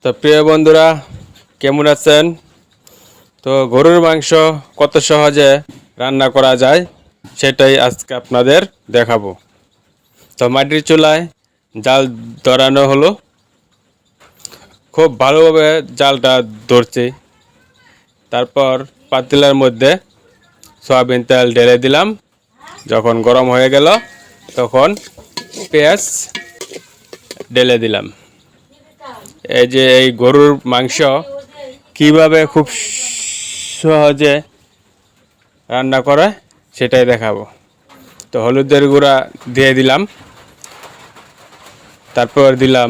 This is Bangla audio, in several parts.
তো প্রিয় বন্ধুরা, কেমন আছেন? তো গরুর মাংস কত সহজে রান্না করা যায় সেটাই আজকে আপনাদের দেখাবো। তো মাটির চুলায় জাল ধরানো হলো, খুব ভালোভাবে জালটা ধরছে। তারপর পাতিলার মধ্যে সয়াবিন তেল ঢেলে দিলাম। যখন গরম হয়ে গেল তখন পেঁয়াজ ঢেলে দিলাম। এই যে এই গরুর মাংস কিভাবে খুব সহজে রান্না করে সেটাই দেখাবো। তো হলুদের গুঁড়া দিয়ে দিলাম, তারপর দিলাম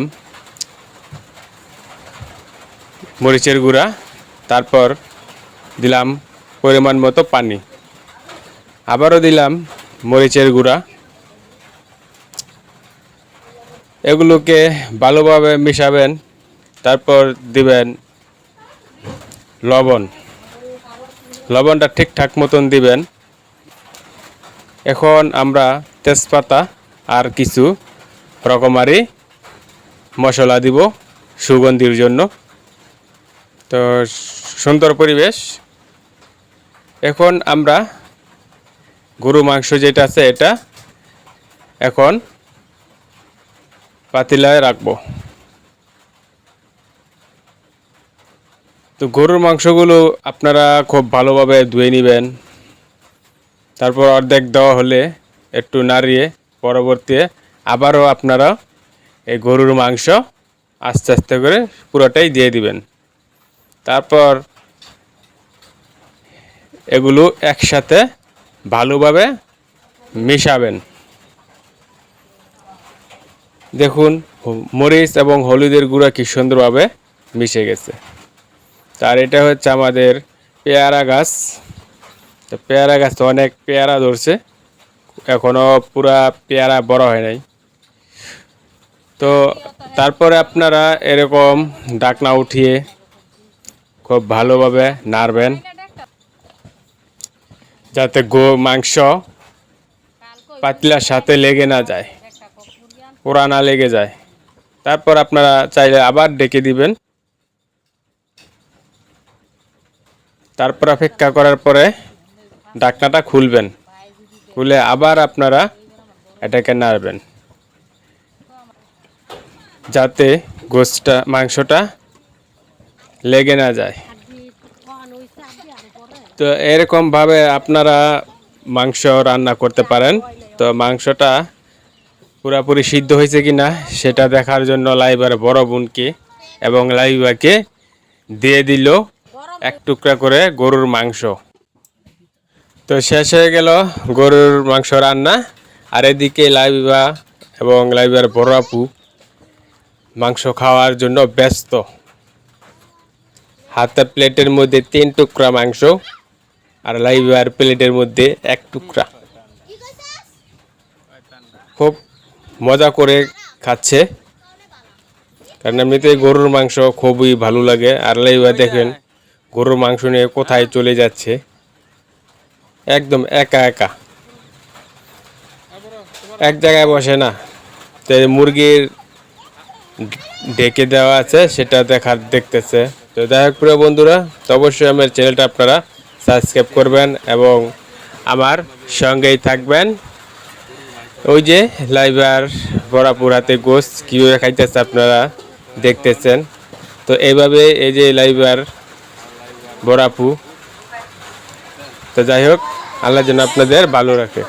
মরিচের গুঁড়া, তারপর দিলাম পরিমাণ মতো পানি, আবারও দিলাম মরিচের গুঁড়া। এগুলোকে ভালোভাবে মিশাবেন, তারপর দিবেন লবণটা ঠিকঠাক মতন দিবেন। এখন আমরা তেজপাতা আর কিছু রকমারি মশলা দিব সুগন্ধির জন্য। তো সুন্দর পরিবেশ। এখন আমরা গরু মাংস যেটা আছে এটা এখন পাতিলায় রাখবো। তো গরুর মাংসগুলো আপনারা খুব ভালোভাবে ধুয়ে নেবেন। তারপর অর্ধেক দেওয়া হলে একটু নাড়িয়ে পরবর্তী আবারও আপনারা এই গরুর মাংস আস্তে আস্তে করে পুরোটাই দিয়ে দিবেন। তারপর এগুলো একসাথে ভালোভাবে মিশাবেন। দেখুন মরিচ এবং হলুদের গুঁড়া কি সুন্দরভাবে মিশে গেছে। তার এটা হচ্ছে আমাদের পেয়ারা গাছ। তো পেয়ারা গাছ অনেক পেয়ারা ধরছে, এখনও পুরা পেয়ারা বড় হয় নাই। তো তারপরে আপনারা এরকম ঢাকনা উঠিয়ে খুব ভালোভাবে নাড়বেন যাতে মাংস পাতলার সাথে লেগে না যায়, পোড়া না লেগে যায়। তারপর আপনারা চাইলে আবার ঢেকে দিবেন। তারপর অপেক্ষা করার পরে ঢাকনাটা খুলবেন, খুলে আবার আপনারা এটাকে নাড়বেন যাতে মাংসটা লেগে না যায়। তো এরকমভাবে আপনারা মাংস রান্না করতে পারেন। তো মাংসটা পুরোপুরি সিদ্ধ হয়েছে কিনা সেটা দেখার জন্য লাইবার বড় বোনকে এবং লাইবাকে দিয়ে দিল এক টুকরা করে গরুর মাংস। তো শেষ হয়ে গেল গরুর মাংস রান্না। আর এদিকে লাইবা এবং লাইবার বড় আপু মাংস খাওয়ার জন্য ব্যস্ত। হাতের প্লেটের মধ্যে 3 টুকরা মাংস আর লাইবার প্লেটের মধ্যে 1 টুকরা। খুব মজা করে খাচ্ছে, কারণ এমনিতে গরুর মাংস খুবই ভালো লাগে। আর লাইবা দেখেন গরুর মাংস নিয়ে কোথায় চলে যাচ্ছে, একদম একা একা, এক জায়গায় বসে না। তো মুরগির ঢেকে দেওয়া আছে সেটা দেখতেছে। তো যাই হোক প্রিয় বন্ধুরা, তো অবশ্যই আমার চ্যানেলটা আপনারা সাবস্ক্রাইব করবেন এবং আমার সঙ্গেই থাকবেন। ওই যে লাইবার বরাপুর হাতে গোস্ত কীভাবে খাইতেছে আপনারা দেখতেছেন। তো এইভাবে এই যে লাইবার বরাপু। তো যাই হোক, আল্লাহ যেন আপনাদের ভালো রাখে।